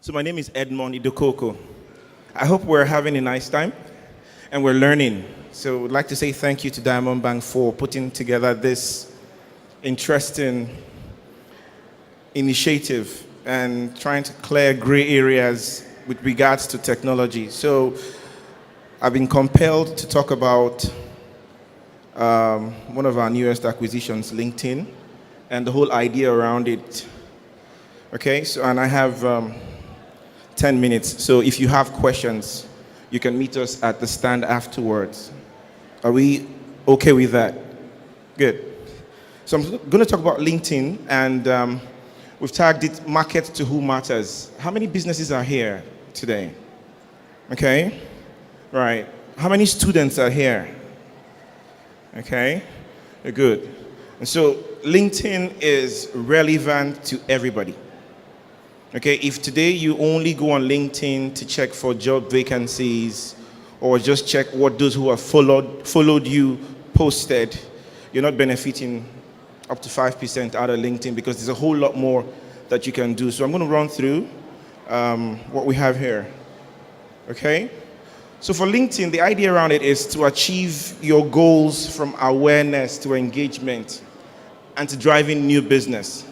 So my name is Edmund Idokoko. I hope we're having a nice time and we're learning. So I'd like to say thank you to Diamond Bank for putting together this interesting initiative and trying to clear gray areas with regards to technology. So I've been compelled to talk about one of our newest acquisitions, LinkedIn, and the whole idea around it. Okay, so and I have 10 minutes. So if you have questions, you can meet us at the stand afterwards. Are we okay with that? Good. So I'm going to talk about LinkedIn, and we've tagged it Market to Who Matters. How many businesses are here today? Okay. Right. How many students are here? Okay. Good. And so LinkedIn is relevant to everybody. Okay, if today you only go on LinkedIn to check for job vacancies or just check what those who have followed you posted, you're not benefiting up to 5% out of LinkedIn because there's a whole lot more that you can do. So I'm going to run through what we have here. Okay, so for LinkedIn, the idea around it is to achieve your goals from awareness to engagement and to driving new business.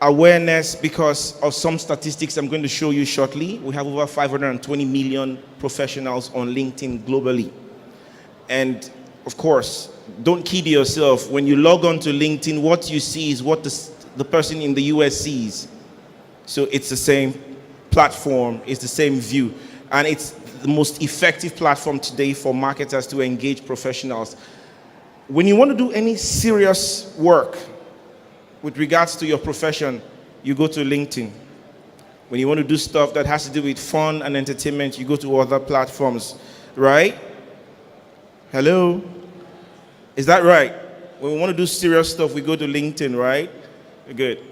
Awareness because of some statistics I'm going to show you shortly. We have over 520 million professionals on LinkedIn globally. And of course, don't kid yourself. When you log on to LinkedIn, what you see is what the person in the US sees. So it's the same platform, it's the same view. And it's the most effective platform today for marketers to engage professionals. When you want to do any serious work, with regards to your profession, you go to LinkedIn. When you want to do stuff that has to do with fun and entertainment, you go to other platforms, right? Hello? Is that right? When we want to do serious stuff, we go to LinkedIn, right? Good.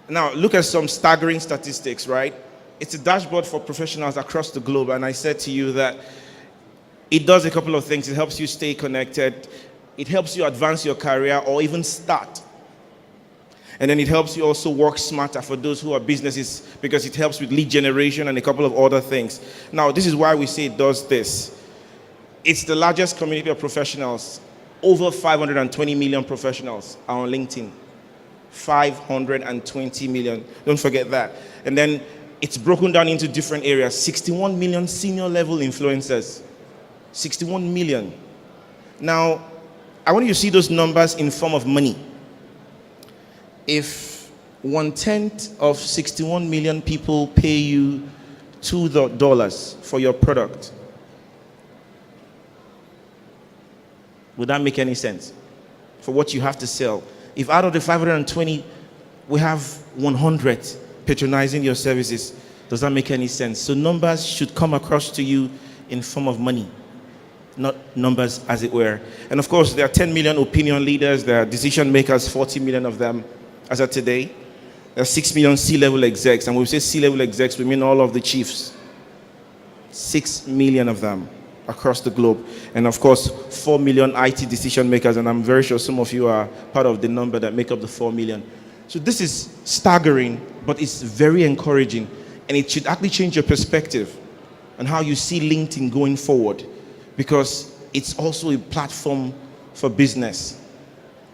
Now, look at some staggering statistics, right? It's a dashboard for professionals across the globe, and I said to you that it does a couple of things. It helps you stay connected. It helps you advance your career or even start. And then it helps you also work smarter for those who are businesses because it helps with lead generation and a couple of other things. Now, this is why we say it does this. It's the largest community of professionals. Over 520 million professionals are on LinkedIn. 520 million. Don't forget that. And then it's broken down into different areas. 61 million senior level influencers. 61 million. Now, I want you to see those numbers in form of money. If 1/10 of 61 million people pay you $2 for your product, would that make any sense? For what you have to sell. If out of the 520, we have 100 patronizing your services, does that make any sense? So numbers should come across to you in form of money. Not numbers, as it were. And of course, there are 10 million opinion leaders. There are decision makers, 40 million of them as of today. There are 6 million C-level execs. And when we say C-level execs, we mean all of the chiefs. 6 million of them across the globe. And of course, 4 million IT decision makers. And I'm very sure some of you are part of the number that make up the 4 million. So this is staggering, but it's very encouraging. And it should actually change your perspective on how you see LinkedIn going forward. Because it's also a platform for business,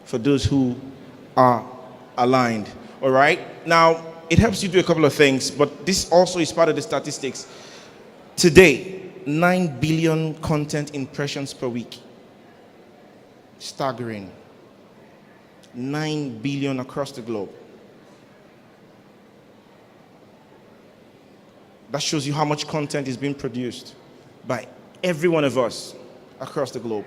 for those who are aligned. All right? Now, it helps you do a couple of things, but this also is part of the statistics. Today, 9 billion content impressions per week. Staggering. 9 billion across the globe. That shows you how much content is being produced by every one of us across the globe.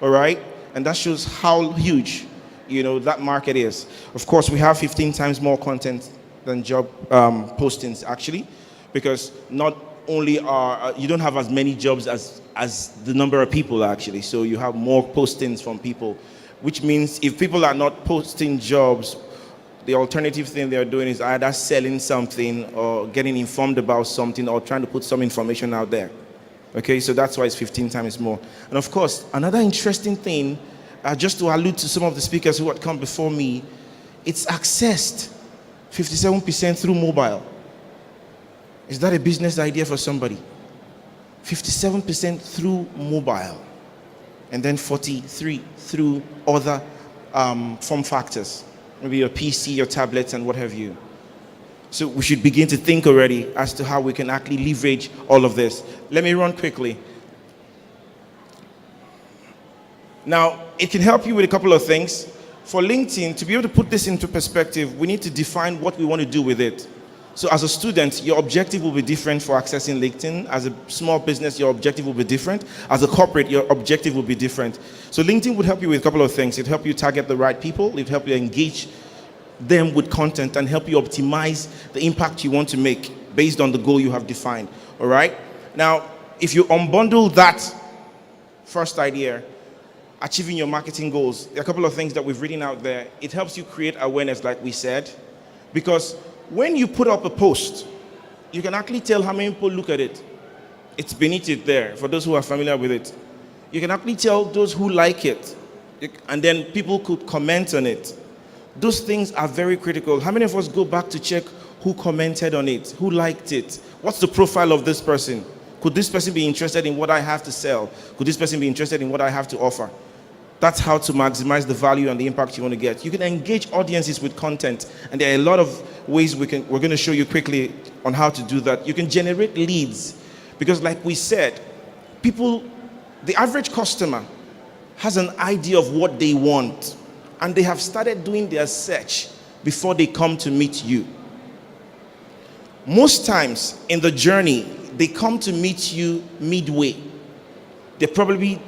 All right? And that shows how huge, that market is. Of course, we have 15 times more content than job postings, actually, because not only you don't have as many jobs as the number of people, actually. So you have more postings from people, which means if people are not posting jobs, the alternative thing they're doing is either selling something or getting informed about something or trying to put some information out there. Okay, so that's why it's 15 times more. And of course, another interesting thing, just to allude to some of the speakers who had come before me, it's accessed 57% through mobile. Is that a business idea for somebody? 57% through mobile, and then 43 through other form factors, maybe your PC, your tablets, and what have you. So we should begin to think already as to how we can actually leverage all of this. Let me run quickly. Now, it can help you with a couple of things. For LinkedIn, to be able to put this into perspective, we need to define what we want to do with it. So as a student, your objective will be different for accessing LinkedIn. As a small business, your objective will be different. As a corporate, your objective will be different. So LinkedIn would help you with a couple of things. It'll help you target the right people. It'll help you engage them with content and help you optimize the impact you want to make based on the goal you have defined. All right? Now, if you unbundle that first idea, achieving your marketing goals, there are a couple of things that we've written out there. It helps you create awareness, like we said, because when you put up a post, you can actually tell how many people look at it. It's beneath it there, for those who are familiar with it. You can actually tell those who like it, and then people could comment on it. Those things are very critical. How many of us go back to check who commented on it, who liked it? What's the profile of this person? Could this person be interested in what I have to sell? Could this person be interested in what I have to offer? That's how to maximize the value and the impact you want to get. You can engage audiences with content, and there are a lot of ways we're going to show you quickly on how to do that. You can generate leads, because like we said, the average customer has an idea of what they want, and they have started doing their search before they come to meet you. Most times in the journey, they come to meet you midway. They're probably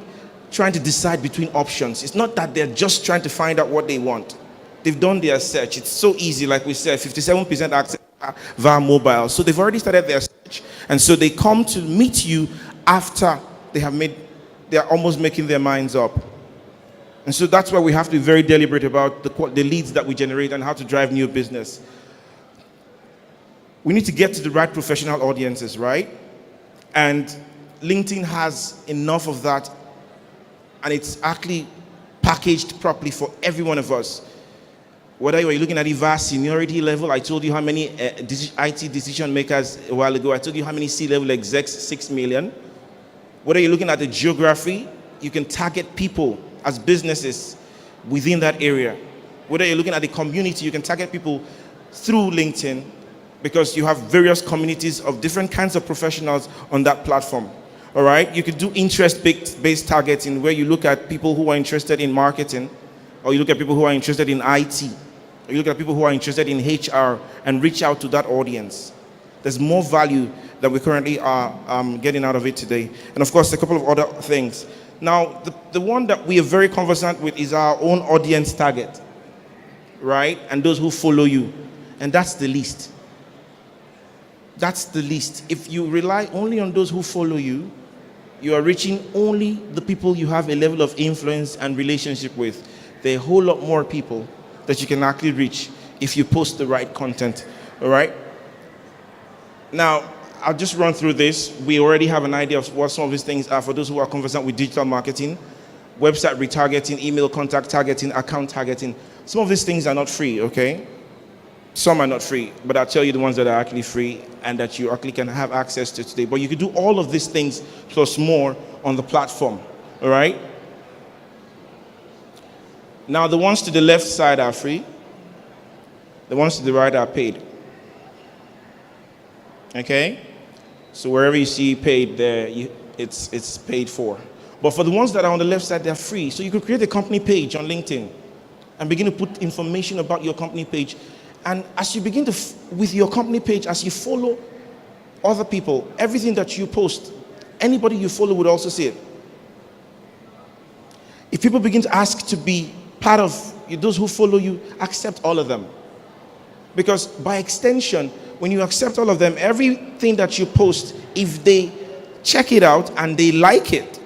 trying to decide between options. It's not that they're just trying to find out what they want. They've done their search. It's so easy, like we said, 57% access via mobile. So they've already started their search. And so they come to meet you after they're almost making their minds up. And so that's why we have to be very deliberate about the leads that we generate and how to drive new business. We need to get to the right professional audiences, right? And LinkedIn has enough of that, and it's actually packaged properly for every one of us. Whether you're looking at it via seniority level, I told you how many IT decision makers a while ago. I told you how many C-level execs, 6 million. Whether you're looking at the geography, you can target people as businesses within that area. Whether you're looking at the community, you can target people through LinkedIn, because you have various communities of different kinds of professionals on that platform. All right? You could do interest-based targeting, where you look at people who are interested in marketing, or you look at people who are interested in IT, or you look at people who are interested in HR, and reach out to that audience. There's more value that we currently are getting out of it today. And of course, a couple of other things. Now, the one that we are very conversant with is our own audience target, right? And those who follow you. And that's the least. That's the least. If you rely only on those who follow you, you are reaching only the people you have a level of influence and relationship with. There are a whole lot more people that you can actually reach if you post the right content. All right? Now, I'll just run through this. We already have an idea of what some of these things are for those who are conversant with digital marketing, website retargeting, email contact targeting, account targeting. Some of these things are not free, okay? Some are not free, but I'll tell you the ones that are actually free and that you actually can have access to today. But you can do all of these things plus more on the platform, all right? Now, the ones to the left side are free. The ones to the right are paid. Okay? So wherever you see paid there, it's paid for. But for the ones that are on the left side, they're free. So you could create a company page on LinkedIn and begin to put information about your company page. And as you begin with your company page, as you follow other people, everything that you post, anybody you follow would also see it. If people begin to ask to be part of those who follow you, accept all of them. Because by extension, when you accept all of them, everything that you post, if they check it out and they like it,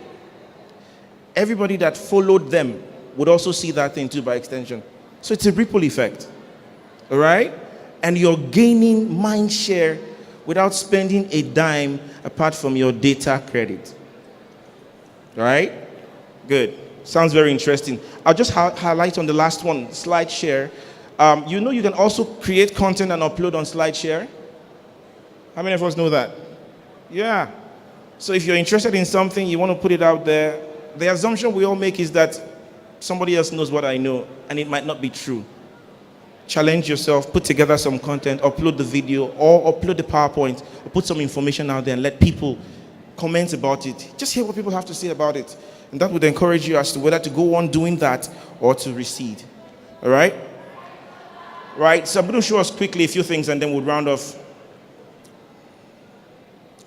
everybody that followed them would also see that thing too by extension. So it's a ripple effect. All right? And you're gaining mind share without spending a dime apart from your data credit. All right? Good. Sounds very interesting. I'll just highlight on the last one, slide share. You can also create content and upload on SlideShare. How many of us know that? Yeah. So if you're interested in something, you want to put it out there, the assumption we all make is that somebody else knows what I know, and it might not be true. Challenge yourself, put together some content, upload the video, or upload the PowerPoint, or put some information out there and let people comment about it. Just hear what people have to say about it. And that would encourage you as to whether to go on doing that or to recede. All right? Right, so I'm going to show us quickly a few things and then we'll round off.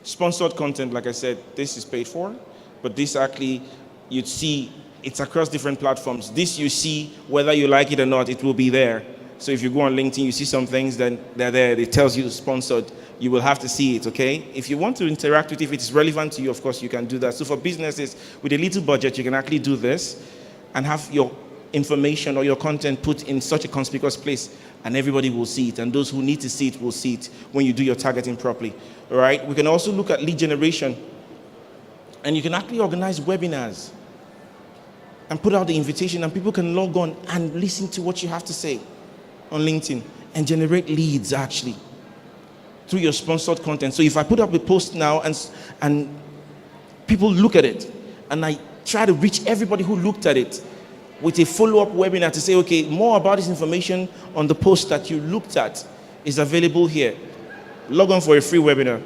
Sponsored content, like I said, this is paid for, but this actually, you'd see it's across different platforms. This you see, whether you like it or not, it will be there. So if you go on LinkedIn, you see some things, then they're there. It tells you sponsored. You will have to see it, okay? If you want to interact with it, if it's relevant to you, of course, you can do that. So for businesses, with a little budget, you can actually do this and have your information or your content put in such a conspicuous place, and everybody will see it, and those who need to see it will see it when you do your targeting properly. All right, we can also look at lead generation, and you can actually organize webinars and put out the invitation, and people can log on and listen to what you have to say on LinkedIn and generate leads actually through your sponsored content. So if I put up a post now and people look at it, and I try to reach everybody who looked at it with a follow-up webinar to say, okay, more about this information on the post that you looked at is available here. Log on for a free webinar.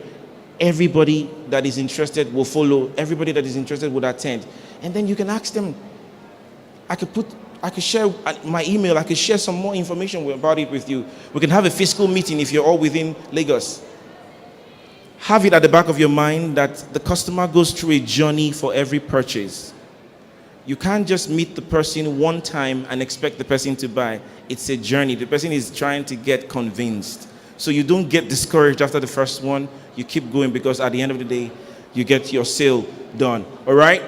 Everybody that is interested will follow. Everybody that is interested would attend. And then you can ask them. I could share my email. I could share some more information about it with you. We can have a physical meeting if you're all within Lagos. Have it at the back of your mind that the customer goes through a journey for every purchase. You can't just meet the person one time and expect the person to buy. It's a journey. The person is trying to get convinced. So you don't get discouraged after the first one. You keep going, because at the end of the day, you get your sale done. All right?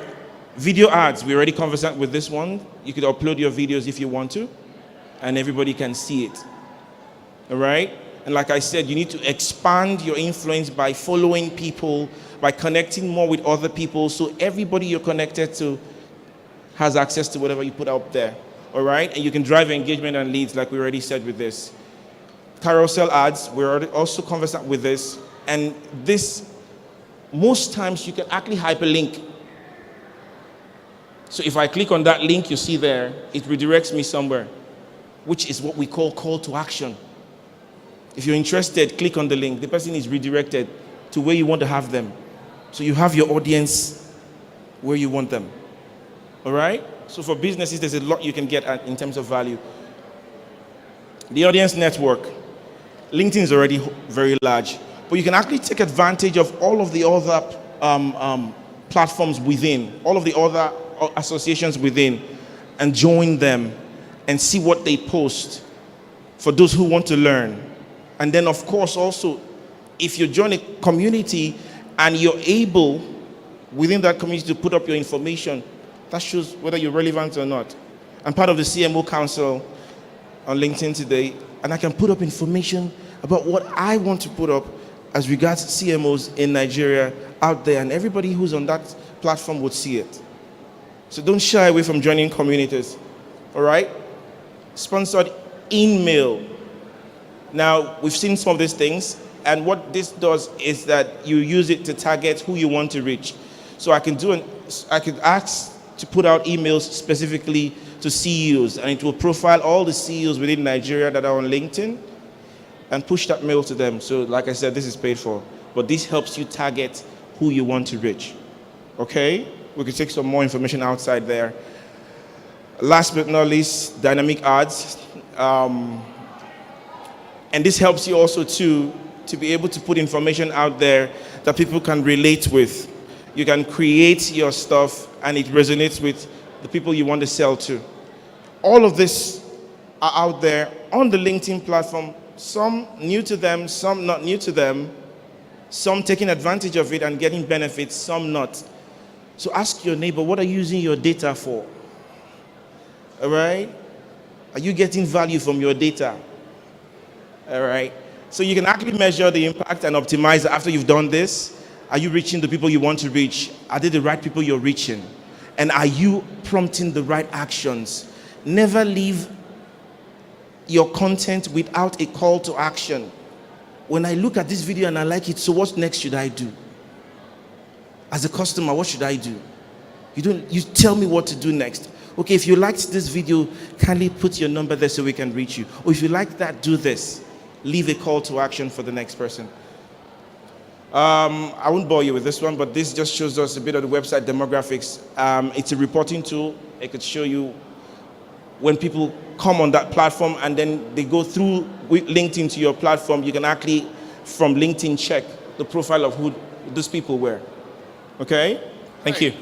Video ads. We already conversant with this one. You could upload your videos if you want to, and everybody can see it. All right? And like I said, you need to expand your influence by following people, by connecting more with other people, so everybody you're connected to has access to whatever you put out there. All right? And you can drive engagement and leads, like we already said with this. Carousel ads, we're already also conversant with this. And this, most times you can actually hyperlink. So if I click on that link you see there, it redirects me somewhere, which is what we call to action. If you're interested, click on the link. The person is redirected to where you want to have them. So you have your audience where you want them. All right? So for businesses, there's a lot you can get at in terms of value. The audience network. LinkedIn is already very large, but you can actually take advantage of all of the other platforms within, all of the other associations within, and join them and see what they post for those who want to learn. And then, of course, also, if you join a community and you're able within that community to put up your information, that shows whether you're relevant or not. I'm part of the CMO Council on LinkedIn today, and I can put up information about what I want to put up as regards CMOs in Nigeria out there, and everybody who's on that platform would see it. So don't shy away from joining communities. All right? Sponsored email. Now, we've seen some of these things, and what this does is that you use it to target who you want to reach. So I could ask to put out emails specifically to CEOs, and it will profile all the CEOs within Nigeria that are on LinkedIn and push that mail to them. So like I said, this is paid for, but this helps you target who you want to reach. Okay? We could take some more information outside there. Last but not least, dynamic ads. And this helps you also to be able to put information out there that people can relate with. You can create your stuff and it resonates with the people you want to sell to. All of this are out there on the LinkedIn platform, some new to them, some not new to them, some taking advantage of it and getting benefits, some not. So ask your neighbor, what are you using your data for? All right? Are you getting value from your data? All right? So you can actually measure the impact and optimize after you've done this. Are you reaching the people you want to reach? Are they the right people you're reaching? And are you prompting the right actions? Never leave your content without a call to action. When I look at this video and I like it, so what next should I do? As a customer, what should I do? You tell me what to do next. Okay, if you liked this video, kindly put your number there so we can reach you. Or if you like that, do this. Leave a call to action for the next person. I won't bore you with this one, but this just shows us a bit of the website demographics. It's a reporting tool. It could show you when people come on that platform and then they go through LinkedIn to your platform, you can actually, from LinkedIn, check the profile of who those people were. Okay? Thank you.